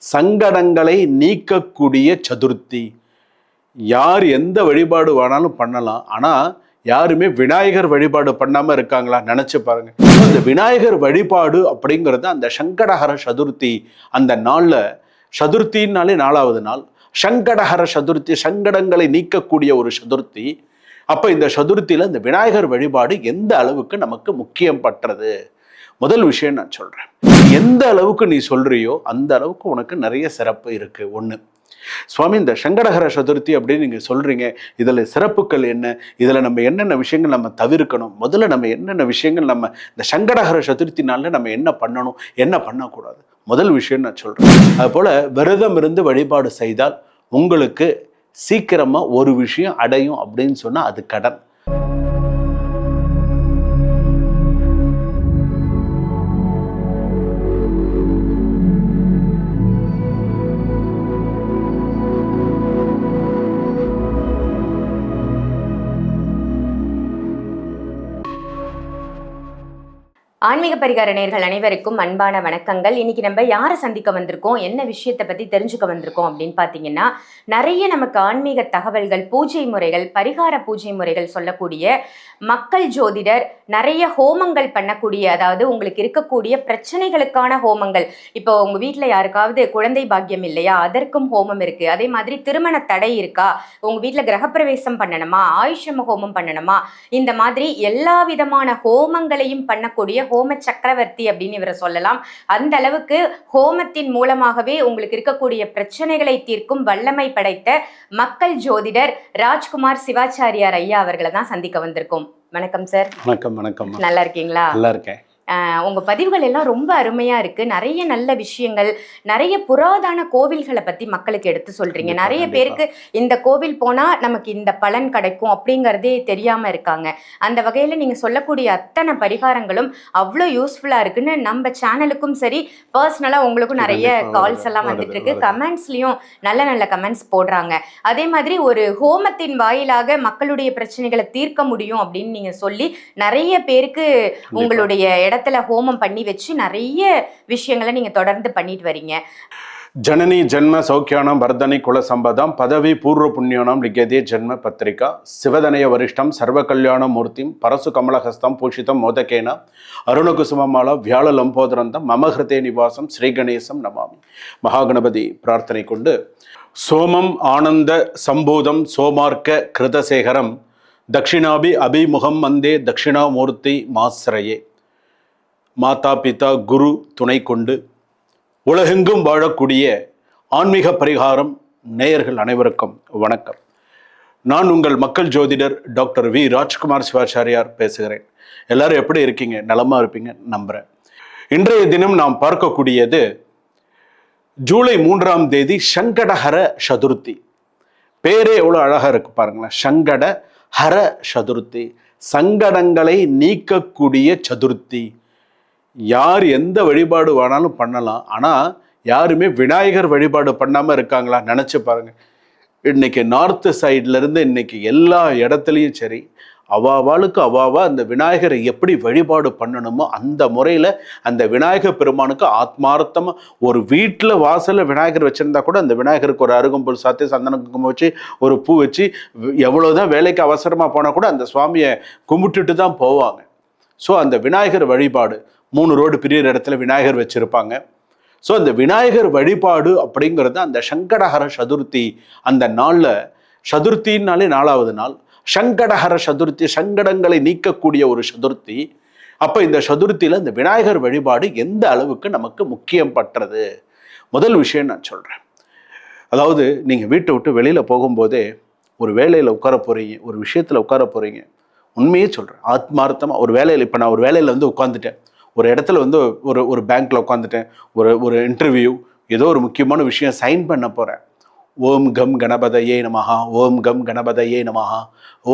சங்கடங்களை நீக்கக்கூடிய சதுர்த்தி. யார் எந்த வழிபாடு வேணாலும் பண்ணலாம். ஆனால் யாருமே விநாயகர் வழிபாடு பண்ணாமல் இருக்காங்களா? நினச்சி பாருங்க. இந்த விநாயகர் வழிபாடு அப்படிங்கிறது அந்த சங்கடஹர சதுர்த்தி. அந்த நாளில் சதுர்த்தின்னாலே 4வது நாள் சங்கடஹர சதுர்த்தி, சங்கடங்களை நீக்கக்கூடிய ஒரு சதுர்த்தி. அப்போ இந்த சதுர்த்தியில் இந்த விநாயகர் வழிபாடு எந்த அளவுக்கு நமக்கு முக்கியம் பற்றது? முதல் விஷயம் நான் சொல்கிறேன். எந்த அளவுக்கு நீ சொல்கிறியோ அந்த அளவுக்கு உனக்கு நிறைய சிறப்பு இருக்குது. ஒன்று, சுவாமி இந்த சங்கடஹர சதுர்த்தி அப்படின்னு நீங்கள் சொல்கிறீங்க, இதில் சிறப்புகள் என்ன, இதில் நம்ம என்னென்ன விஷயங்கள் நம்ம தவிர்க்கணும், முதல்ல நம்ம என்னென்ன விஷயங்கள் நம்ம இந்த சங்கடஹர சதுர்த்தினால நம்ம என்ன பண்ணணும், என்ன பண்ணக்கூடாது, முதல் விஷயம் நான் சொல்கிறேன். அதுபோல் விரதம் இருந்து வழிபாடு செய்தால் உங்களுக்கு சீக்கிரமாக ஒரு விஷயம் அடையும் அப்படின்னு சொன்னால் அது கடன். ஆன்மீக பரிகார நேயர்கள் அனைவருக்கும் அன்பான வணக்கங்கள். இன்னைக்கு நம்ம யாரை சந்திக்க வந்திருக்கோம், என்ன விஷயத்தை பற்றி தெரிஞ்சுக்க வந்திருக்கோம் அப்படின்னு பார்த்தீங்கன்னா, நிறைய நமக்கு ஆன்மீக தகவல்கள், பூஜை முறைகள், பரிகார பூஜை முறைகள் சொல்லக்கூடிய மக்கள் ஜோதிடர், நிறைய ஹோமங்கள் பண்ணக்கூடிய, அதாவது உங்களுக்கு இருக்கக்கூடிய பிரச்சனைகளுக்கான ஹோமங்கள். இப்போ உங்கள் வீட்டில் யாருக்காவது குழந்தை பாக்கியம் இல்லையா, அதற்கும் ஹோமம் இருக்குது. அதே மாதிரி திருமண தடை இருக்கா, உங்கள் வீட்டில் கிரகப்பிரவேசம் பண்ணணுமா, ஆயுஷம ஹோமம் பண்ணணுமா, இந்த மாதிரி எல்லா விதமான ஹோமங்களையும் பண்ணக்கூடிய ஹோம சக்கரவர்த்தி அப்படின்னு இவரை சொல்லலாம். அந்த அளவுக்கு ஹோமத்தின் மூலமாகவே உங்களுக்கு இருக்கக்கூடிய பிரச்சனைகளை தீர்க்கும் வல்லமை படைத்த மக்கள் ஜோதிடர் ராஜ்குமார் சிவாச்சாரியார் ஐயா அவர்களை தான் சந்திக்க வந்திருக்கோம். வணக்கம் சார். வணக்கம். வணக்கம். நல்லா இருக்கீங்களா? நல்லா இருக்கேன். உங்கள் பதிவுகள் எல்லாம் ரொம்ப அருமையாக இருக்குது. நிறைய நல்ல விஷயங்கள், நிறைய புராதன கோவில்களை பற்றி மக்களுக்கு எடுத்து சொல்கிறீங்க. நிறைய பேருக்கு இந்த கோவில் போனால் நமக்கு இந்த பலன் கிடைக்கும் அப்படிங்கிறதே தெரியாமல் இருக்காங்க. அந்த வகையில் நீங்கள் சொல்லக்கூடிய அத்தனை பரிகாரங்களும் அவ்வளோ யூஸ்ஃபுல்லாக இருக்குன்னு நம்ம சேனலுக்கும் சரி, பர்சனலாக உங்களுக்கும் நிறைய கால்ஸ் எல்லாம் வந்துட்டு இருக்கு. கமெண்ட்ஸ்லையும் நல்ல நல்ல கமெண்ட்ஸ் போடுறாங்க. அதே மாதிரி ஒரு ஹோமத்தின் வாயிலாக மக்களுடைய பிரச்சனைகளை தீர்க்க முடியும் அப்படின்னு நீங்கள் சொல்லி நிறைய பேருக்கு உங்களுடைய இடத்துல ஹோமம் பண்ணி வச்சு நிறைய விஷயங்களை நீங்க தொடர்ந்து பண்ணிட்டு வரீங்க. ஜனனி ஜென்ம சௌக்கியானம் வர்தனி குல சம்பதாம் பதவி பூர்வ புண்ணியானம் லிகதே ஜென்ம பத்திரிகா சிவதனய வரிஷ்டம் சர்வ கல்யாண மூர்த்திம் பரசு கமலஹஸ்தம் பூஷிதம் மோதகேன அருணகுசுமமாலா வியாழ லம்போதரந்தம் மமஹிருதே நிவாசம் ஸ்ரீ கணேசம் நமாமி. மகாகணபதி பிரார்த்தனை கொண்டு சோமம் ஆனந்த சம்பூதம் சோமார்க்க கிருதசேகரம் தட்சிணாபி அபிமுகம் வந்தே தட்சிணாமூர்த்தி மாஸ்ரயே. மாதா பிதா குரு துணை கொண்டு உலகெங்கும் வாழக்கூடிய ஆன்மீக பரிகாரம் நேயர்கள் அனைவருக்கும் வணக்கம். நான் உங்கள் மக்கள் ஜோதிடர் டாக்டர் வி ராஜ்குமார் சிவாச்சாரியார் பேசுகிறேன். எல்லாரும் எப்படி இருக்கீங்க? நலமாக இருப்பீங்க நம்புகிறேன். இன்றைய தினம் நாம் பார்க்கக்கூடியது ஜூலை 3ஆம் தேதி சங்கடஹர சதுர்த்தி. பேரே எவ்வளோ அழகாக இருக்கு பாருங்களேன். சங்கடஹர சதுர்த்தி, சங்கடங்களை நீக்கக்கூடிய சதுர்த்தி. யார் எந்த வழிபாடு வேணாலும் பண்ணலாம். ஆனால் யாருமே விநாயகர் வழிபாடு பண்ணாமல் இருக்காங்களா? நினச்சி பாருங்க. இன்னைக்கு நார்த்து சைட்லேருந்து இன்னைக்கு எல்லா இடத்துலையும் சரி, அவாவாளுக்கு அவாவா அந்த விநாயகரை எப்படி வழிபாடு பண்ணணுமோ அந்த முறையில் அந்த விநாயகர் பெருமானுக்கு ஆத்மார்த்தமாக ஒரு வீட்டில் வாசலில் விநாயகர் வச்சுருந்தா கூட அந்த விநாயகருக்கு ஒரு அருகம்புல் சாத்தி சந்தன குங்குமம் வச்சு ஒரு பூ வச்சு எவ்வளோதான் வேலைக்கு அவசரமாக போனால் கூட அந்த சுவாமியை கும்பிட்டுட்டு தான் போவாங்க. ஸோ அந்த விநாயகர் வழிபாடு 3 ரோடு பிரியிற இடத்துல விநாயகர் வச்சுருப்பாங்க. ஸோ அந்த விநாயகர் வழிபாடு அப்படிங்கிறது அந்த சங்கடஹர சதுர்த்தி. அந்த நாளில் சதுர்த்தின்னாலே 4வது நாள் சங்கடஹர சதுர்த்தி, சங்கடங்களை நீக்கக்கூடிய ஒரு சதுர்த்தி. அப்போ இந்த சதுர்த்தியில் இந்த விநாயகர் வழிபாடு எந்த அளவுக்கு நமக்கு முக்கியம் பற்றது? முதல் விஷயம் நான் சொல்கிறேன். அதாவது நீங்கள் வீட்டை விட்டு வெளியில் போகும்போதே ஒரு வேலையில் உட்கார போகிறீங்க, ஒரு விஷயத்தில் உட்கார போகிறீங்க. உண்மையே சொல்கிறேன், ஆத்மார்த்தமாக ஒரு வேலையில், இப்போ நான் ஒரு வேலையில் வந்து உட்காந்துட்டேன், ஒரு இடத்துல வந்து ஒரு பேங்க்கில் உட்காந்துட்டேன், ஒரு இன்டர்வியூ, ஏதோ ஒரு முக்கியமான விஷயம் சைன் பண்ண போகிறேன். ஓம் கம் கணபதையே நமஹா, ஓம் கம் கணபதையே நமஹா,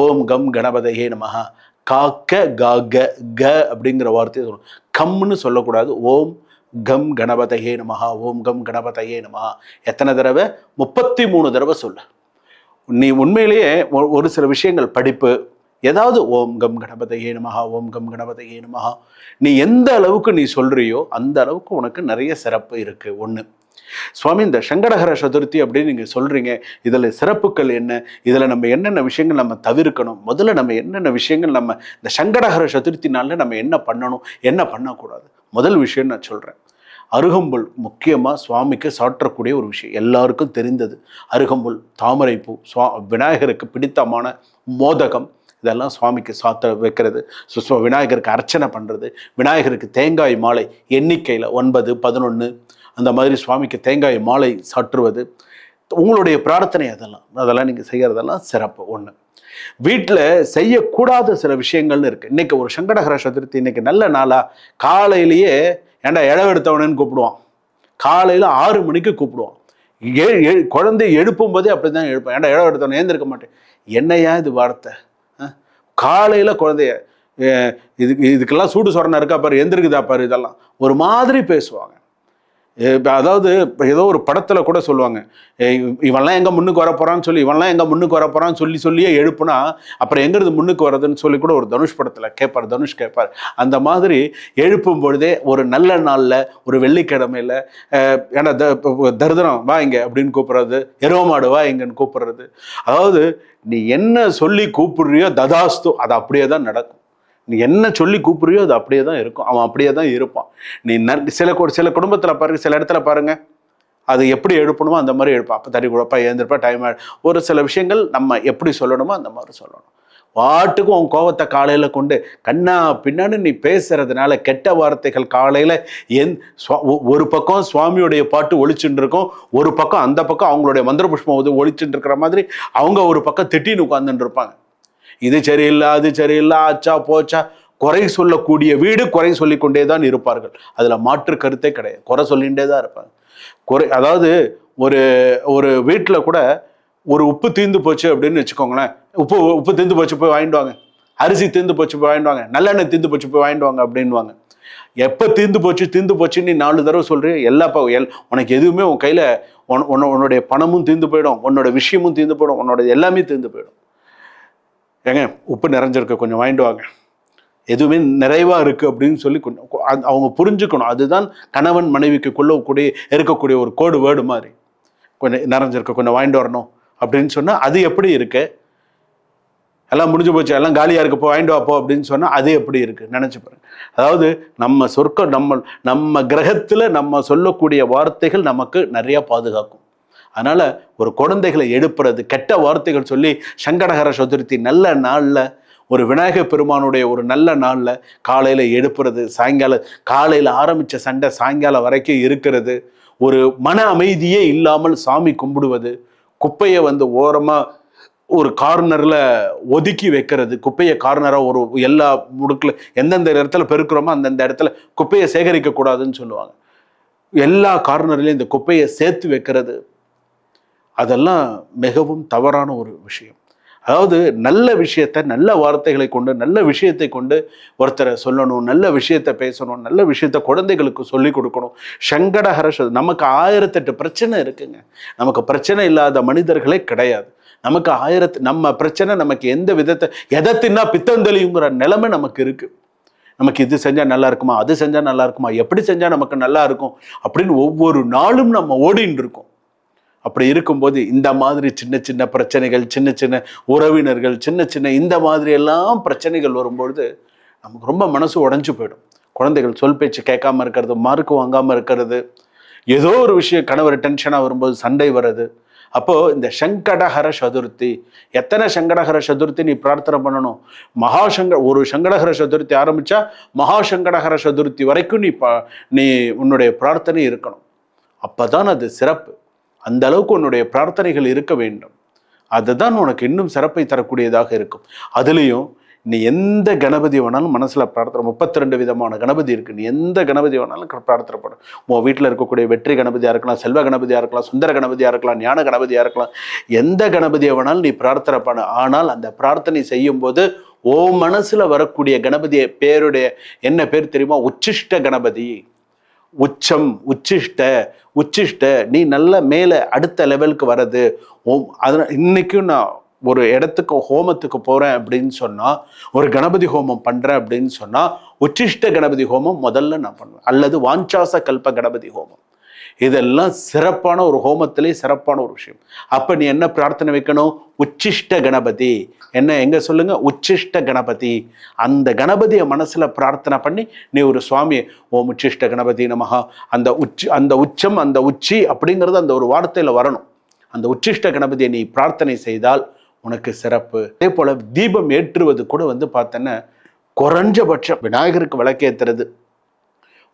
ஓம் கம் கணபதையே நமஹா. காக்க காக க அப்படிங்கிற வார்த்தையை சொல்லணும். கம்னு சொல்லக்கூடாது. ஓம் கம் கணபதையே நமஹா, ஓம் கம் கணபதையே நமஹா. எத்தனை தடவை? 33 தடவை சொல்லு. நீ உண்மையிலேயே ஒரு சில விஷயங்கள், படிப்பு, ஏதாவது ஓம் கம் கணபதையே நமஹா, ஓம் கம் கணபதையே நமஹா, நீ எந்த அளவுக்கு நீ சொல்றியோ அந்த அளவுக்கு உனக்கு நிறைய சிறப்பு இருக்கு. ஒன்று. சுவாமி இந்த சங்கடஹர சதுர்த்தி அப்படின்னு நீங்கள் சொல்கிறீங்க, இதில் சிறப்புகள் என்ன, இதில் நம்ம என்னென்ன விஷயங்கள் நம்ம தவிர்க்கணும், முதல்ல நம்ம என்னென்ன விஷயங்கள் நம்ம இந்த சங்கடஹர சதுர்த்தினால நம்ம என்ன பண்ணணும் என்ன பண்ணக்கூடாது. முதல் விஷயம் நான் சொல்கிறேன், அருகம்புல் முக்கியமாக சுவாமிக்கு சாற்றக்கூடிய ஒரு விஷயம், எல்லாருக்கும் தெரிந்தது. அருகம்புல், தாமரைப்பூ, விநாயகருக்கு பிடித்தமான மோதகம், இதெல்லாம் சுவாமிக்கு சாத்த வைக்கிறது. விநாயகருக்கு அர்ச்சனை பண்ணுறது, விநாயகருக்கு தேங்காய் மாலை எண்ணிக்கையில் 9, 11 அந்த மாதிரி சுவாமிக்கு தேங்காய் மாலை சாற்றுவது, உங்களுடைய பிரார்த்தனை அதெல்லாம் நீங்கள் செய்கிறதெல்லாம் சிறப்பு. ஒன்று, வீட்டில் செய்யக்கூடாத சில விஷயங்கள்னு இருக்குது. இன்றைக்கி ஒரு சங்கடஹர சதுர்த்தி, இன்றைக்கி நல்ல நாளாக காலையிலேயே ஏன்டா இழவெடுத்தவனன்னு கூப்பிடுவான், காலையில் 6 மணிக்கு கூப்பிடுவான். குழந்தை எழுப்பும் போதே அப்படி தான் எழுப்பேன், ஏன்டா இழவெடுத்தவன் ஏந்திருக்க மாட்டேன். என்னையா இது வார்த்தை, காலையில் குழந்தைய இதுக்கெல்லாம் சூடு சொரணை இருக்கா பாரு, எந்திருக்குதா பாரு, இதெல்லாம் ஒரு மாதிரி பேசுவாங்க. அதாவது ஏதோ ஒரு படத்தில் கூட சொல்லுவாங்க, இவன்லாம் எங்கே முன்னுக்கு வரப்போறான்னு சொல்லி, இவன்லாம் எங்கே முன்னுக்கு வரப்போறான்னு சொல்லியே எழுப்புனா அப்புறம் எங்கிறது முன்னுக்கு வர்றதுன்னு சொல்லி கூட ஒரு தனுஷ் படத்தில் கேட்பார், தனுஷ் கேட்பார். அந்த மாதிரி எழுப்பும் பொழுதே ஒரு நல்ல நாளில், ஒரு வெள்ளிக்கிழமையில், ஏன்னா தரிதனம் வா இங்கே அப்படின்னு கூப்பிட்றது, எருவமாடு வா இங்கன்னு கூப்பிட்றது. அதாவது நீ என்ன சொல்லி கூப்பிடுறியோ ததாஸ்து, அது அப்படியே தான் நடக்கும். நீ என்ன சொல்லி கூப்பிடுறியோ அது அப்படியே தான் இருக்கும், அவன் அப்படியே தான் இருப்பான். நீ சில குடும்பத்தில் பாருங்க, சில இடத்துல பாருங்க, அது எப்படி எழுப்பணுமோ அந்த மாதிரி எழுப்பான். அப்போ தறி கொடுப்பா, எழுந்திருப்பா, டைம் ஒரு சில விஷயங்கள் நம்ம எப்படி சொல்லணுமோ அந்த மாதிரி சொல்லணும். வாட்டுக்கும் உன் கோவத்தை காலையில் கொண்டு கண்ணா பின்னாடி நீ பேசுறதுனால கெட்ட வார்த்தைகள் காலையில் ஒரு பக்கம் சுவாமியுடைய பாட்டு ஒழிச்சுட்டு இருக்கும், ஒரு பக்கம் அந்த பக்கம் அவங்களுடைய மந்திர புஷ்பம் ஒழிச்சுட்டு இருக்கிற மாதிரி அவங்க ஒரு பக்கம் திட்டின்னு உட்கார்ந்துட்டு இருப்பாங்க. இது சரியில்லை, அது சரியில்லை, ஆச்சா போச்சா, குறை சொல்லக்கூடிய வீடு குறை சொல்லி கொண்டே தான் இருப்பார்கள். அதில் மாற்று கருத்தே கிடையாது, குறை சொல்லிகிட்டே தான் இருப்பாங்க. அதாவது ஒரு வீட்டில் கூட ஒரு உப்பு தீர்ந்து போச்சு அப்படின்னு வச்சுக்கோங்களேன், உப்பு தீர்ந்து போச்சு போய் வாங்கிட்டு வாங்க, அரிசி தீர்ந்து போச்சு போய் வாங்கிட்டு வாங்க, நல்லெண்ணெய் தீர்ந்து போச்சு போய் வாங்கிட்டு வாங்க அப்படின்வாங்க. எப்போ தீர்ந்து போச்சுன்னு நீ 4 தடவை சொல்கிறேன், உனக்கு எதுவுமே உன் கையில், உன்னுடைய பணமும் தீர்ந்து போயிடும், உன்னோட விஷயமும் தீர்ந்து போயிடும், உன்னோட எல்லாமே தீர்ந்து போயிடும். ஏங்க உப்பு நிறைஞ்சிருக்கு, கொஞ்சம் வாங்கிட்டு வாங்க, எதுவுமே நிறைவாக இருக்குது அப்படின்னு சொல்லி கொஞ்சம் அவங்க புரிஞ்சுக்கணும். அதுதான் கணவன் மனைவிக்கு இருக்கக்கூடிய ஒரு கோடு வேர்டு மாதிரி. கொஞ்சம் நிறைஞ்சிருக்கு, கொஞ்சம் வாங்கிட்டு வரணும் அப்படின்னு சொன்னால் அது எப்படி இருக்கு, எல்லாம் முடிஞ்சு போச்சு, எல்லாம் காலியாக இருக்கப்போ வாங்கிட்டு வாப்போ அப்படின்னு சொன்னால் அது எப்படி இருக்குது நினச்சி பாருங்க. அதாவது நம்ம நம்ம கிரகத்தில் நம்ம சொல்லக்கூடிய வார்த்தைகள் நமக்கு நிறையா பாதுகாக்கும். அதனால் ஒரு குழந்தைகளை எழுப்புறது, கெட்ட வார்த்தைகள் சொல்லி சங்கடஹர சதுர்த்தி நல்ல நாளில், ஒரு விநாயகர் பெருமானுடைய ஒரு நல்ல நாளில் காலையில் எழுப்புறது, காலையில் ஆரம்பித்த சண்டை சாயங்காலம் வரைக்கும் இருக்கிறது, ஒரு மன அமைதியே இல்லாமல் சாமி கும்பிடுவது, குப்பையை ஓரமாக ஒரு கார்னரில் ஒதுக்கி வைக்கிறது, குப்பையை கார்னராக ஒரு எல்லா முடுக்கில் எந்தெந்த இடத்துல பெருக்கிறோமோ அந்தந்த இடத்துல குப்பையை சேகரிக்கக்கூடாதுன்னு சொல்லுவாங்க. எல்லா கார்னர்லையும் இந்த குப்பையை சேர்த்து வைக்கிறது, அதெல்லாம் மிகவும் தவறான ஒரு விஷயம். அதாவது நல்ல விஷயத்தை, நல்ல வார்த்தைகளை கொண்டு, நல்ல விஷயத்தை கொண்டு ஒருத்தரை சொல்லணும், நல்ல விஷயத்தை பேசணும், நல்ல விஷயத்தை குழந்தைகளுக்கு சொல்லிக் கொடுக்கணும். சங்கடஹர நமக்கு 1008 பிரச்சனை இருக்குங்க. நமக்கு பிரச்சனை இல்லாத மனிதர்களே கிடையாது. நமக்கு நம்ம பிரச்சனை, நமக்கு எந்த விதத்தை எதை தின்னா பித்தந்தளிங்கிற நிலைமை நமக்கு இருக்கு. நமக்கு இது செஞ்சால் நல்லா இருக்குமா, அது செஞ்சால் நல்லா இருக்குமா, எப்படி செஞ்சால் நமக்கு நல்லா இருக்கும் அப்படின்னு ஒவ்வொரு நாளும் நம்ம ஓடின்னு இருக்கோம். அப்படி இருக்கும்போது இந்த மாதிரி சின்ன சின்ன பிரச்சனைகள், சின்ன சின்ன உறவினர்கள், சின்ன சின்ன இந்த மாதிரி எல்லாம் பிரச்சனைகள் வரும்பொழுது நமக்கு ரொம்ப மனசு உடைஞ்சு போயிடும். குழந்தைகள் சொல் பேச்சு கேட்காம இருக்கிறது, மார்க்கு வாங்காமல் இருக்கிறது, ஏதோ ஒரு விஷயம் கணவர் டென்ஷனாக வரும்போது சண்டை வர்றது. அப்போது இந்த சங்கடஹர சதுர்த்தி, எத்தனை சங்கடஹர சதுர்த்தி நீ பிரார்த்தனை பண்ணணும்? ஒரு சங்கடஹர சதுர்த்தி ஆரம்பித்தா மகா சங்கடஹர சதுர்த்தி வரைக்கும் நீ உன்னுடைய பிரார்த்தனை இருக்கணும். அப்போ தான் அது சிறப்பு. அந்த அளவுக்கு உன்னுடைய பிரார்த்தனைகள் இருக்க வேண்டும். அதுதான் உனக்கு இன்னும் சிறப்பை தரக்கூடியதாக இருக்கும். அதுலேயும் நீ எந்த கணபதி வேணாலும் மனசில் பிரார்த்தனை, 32 விதமான கணபதி இருக்குது, நீ எந்த கணபதி வேணாலும் பிரார்த்தனை பண்ணு. உன் வீட்டில் இருக்கக்கூடிய வெற்றி கணபதியாக இருக்கலாம், செல்வ கணபதியாக இருக்கலாம், சுந்தர கணபதியாக இருக்கலாம், ஞான கணபதியாக இருக்கலாம், எந்த கணபதியை வேணாலும் நீ பிரார்த்தனை பண்ணு. ஆனால் அந்த பிரார்த்தனை செய்யும் போது ஓ மனசில் வரக்கூடிய கணபதியை பேருடைய என்ன பேர் தெரியுமா? உச்சிஷ்ட கணபதி. உச்சம், உச்சிஷ்ட நீ நல்ல மேலே அடுத்த லெவலுக்கு வர்றது. அதனால் இன்னைக்கும் நான் ஒரு இடத்துக்கு ஹோமத்துக்கு போகிறேன் அப்படின்னு சொன்னால், ஒரு கணபதி ஹோமம் பண்ணுறேன் அப்படின்னு சொன்னால் உச்சிஷ்ட கணபதி ஹோமம் முதல்ல நான் பண்ணுவேன், அல்லது வாஞ்சாச கல்ப கணபதி ஹோமம். இதெல்லாம் சிறப்பான ஒரு ஹோமத்திலே சிறப்பான ஒரு விஷயம். அப்போ நீ என்ன பிரார்த்தனை வைக்கணும்? உச்சிஷ்ட கணபதி. என்ன எங்க சொல்லுங்க? உச்சிஷ்ட கணபதி. அந்த கணபதியை மனசுல பிரார்த்தனை பண்ணி நீ ஒரு சுவாமியை ஓம் உச்சிஷ்ட கணபதி நமஹா, அந்த உச்சம் அந்த உச்சி அப்படிங்கிறது அந்த ஒரு வார்த்தையில வரணும். அந்த உச்சிஷ்ட கணபதியை நீ பிரார்த்தனை செய்தால் உனக்கு சிறப்பு. அதே போல தீபம் ஏற்றுவது கூட பார்த்தேன்னா குறைஞ்சபட்சம் விநாயகருக்கு விளக்கேற்றுறது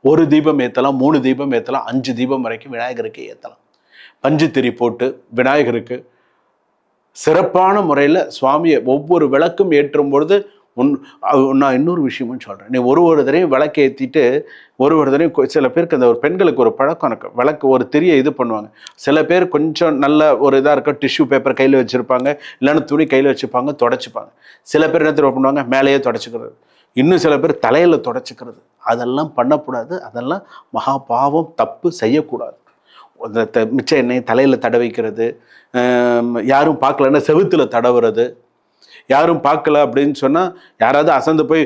1 தீபம் ஏற்றலாம், 3 தீபம் ஏற்றலாம், 5 தீபம் வரைக்கும் விநாயகருக்கு ஏற்றலாம். பஞ்சு திரி போட்டு விநாயகருக்கு சிறப்பான முறையில் சுவாமியை ஒவ்வொரு விளக்கும் ஏற்றும் பொழுது நான் இன்னொரு விஷயமும் சொல்கிறேன். நீ ஒரு தடவையும் விளக்கு ஏற்றிட்டு ஒரு தடவையும் சில பேருக்கு அந்த ஒரு பெண்களுக்கு ஒரு பழக்கம் இருக்கு. விளக்கு ஒரு திரியை இது பண்ணுவாங்க. சில பேர் கொஞ்சம் நல்ல ஒரு இதாக இருக்கும், டிஷ்யூ பேப்பர் கையில் வச்சுருப்பாங்க, இல்லைன்னா துணி கையில் வச்சுப்பாங்க, தொடச்சிப்பாங்க. சில பேர் என்ன தெரியும் பண்ணுவாங்க? மேலேயே தொடச்சிக்கிறது. இன்னும் சில பேர் தலையில் தொடச்சிக்கிறது. அதெல்லாம் பண்ணக்கூடாது. அதெல்லாம் மகா பாவம், தப்பு, செய்யக்கூடாது. மிச்ச எண்ணெய் தலையில் தடவிக்கிறது, யாரும் பார்க்கலன்னா செவுத்தில் தடவுறது, யாரும் பார்க்கல அப்படின்னு சொன்னால் யாராவது அசந்து போய்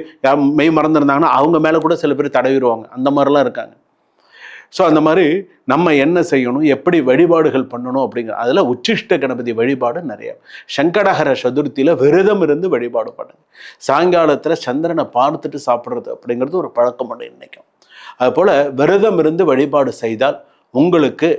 மெய் மறந்துருந்தாங்கன்னா அவங்க மேலே கூட சில பேர் தடவிடுவாங்க. அந்த மாதிரிலாம் இருக்காங்க. ஸோ அந்த மாதிரி நம்ம என்ன செய்யணும், எப்படி வழிபாடுகள் பண்ணணும் அப்படிங்கிற அதில் உச்சிஷ்ட கணபதி வழிபாடு நிறைய. சங்கடஹர சதுர்த்தியில் விரதம் இருந்து வழிபாடு பண்ணுங்க. சாயங்காலத்தில் சந்திரனை பார்த்துட்டு சாப்பிட்றது அப்படிங்கிறது ஒரு பழக்கம் பண்ண நினைக்கும். அதுபோல் விரதம் இருந்து வழிபாடு செய்தால் உங்களுக்கு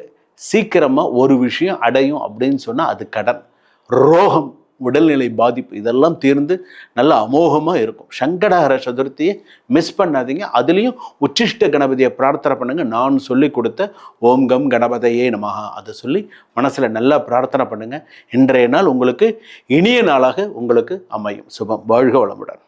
சீக்கிரமாக ஒரு விஷயம் அடையும் அப்படின்னு சொன்னால் அது கடன், ரோகம், உடல்நிலை பாதிப்பு இதெல்லாம் தீர்ந்து நல்ல அமோகமாக இருக்கும். சங்கடஹர சதுர்த்தியை மிஸ் பண்ணாதீங்க. அதுலேயும் உச்சிஷ்ட கணபதியை பிரார்த்தனை பண்ணுங்க. நான் சொல்லி கொடுத்த ஓம் கம் கணபதையே நமஹா அதை சொல்லி மனசில் நல்லா பிரார்த்தனை பண்ணுங்க. இன்றைய நாள் உங்களுக்கு இனிய நாளாக உங்களுக்கு அமையும். சுபம். வாழ்க வளமுடன்.